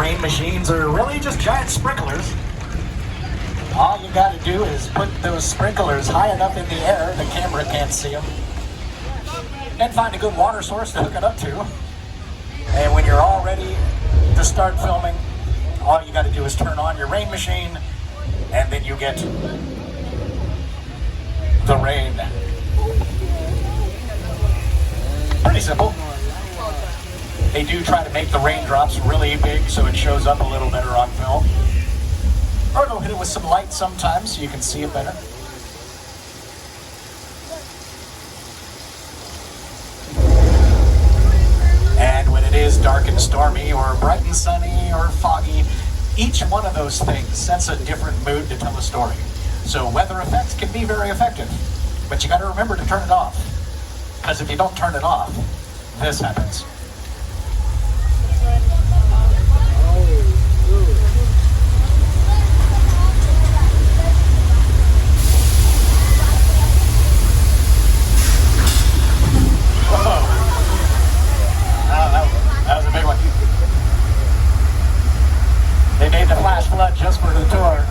rain machines are really just giant sprinklers. All you got to do is put those sprinklers high enough in the air the camera can't see them, and find a good water source to hook it up to. And when you're all ready to start filming, all you got to do is turn on your rain machine, and then you get the rain. Pretty simple. They do try to make the raindrops really big so it shows up a little better on film. Or they'll hit it with some light sometimes so you can see it better. And when it is dark and stormy, or bright and sunny, or foggy, each one of those things sets a different mood to tell a story. So weather effects can be very effective, but you got to remember to turn it off. Because if you don't turn it off, this happens. That was a big one. They made the flash flood just for the tour.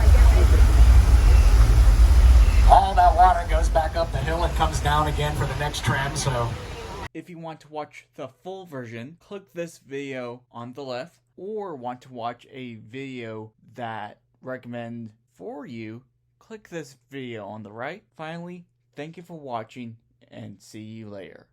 All that water goes back up the hill and comes down again for the next trim, so... If you want to watch the full version, click this video on the left, or want to watch a video that recommend for you, click this video on the right. Finally, thank you for watching, and see you later.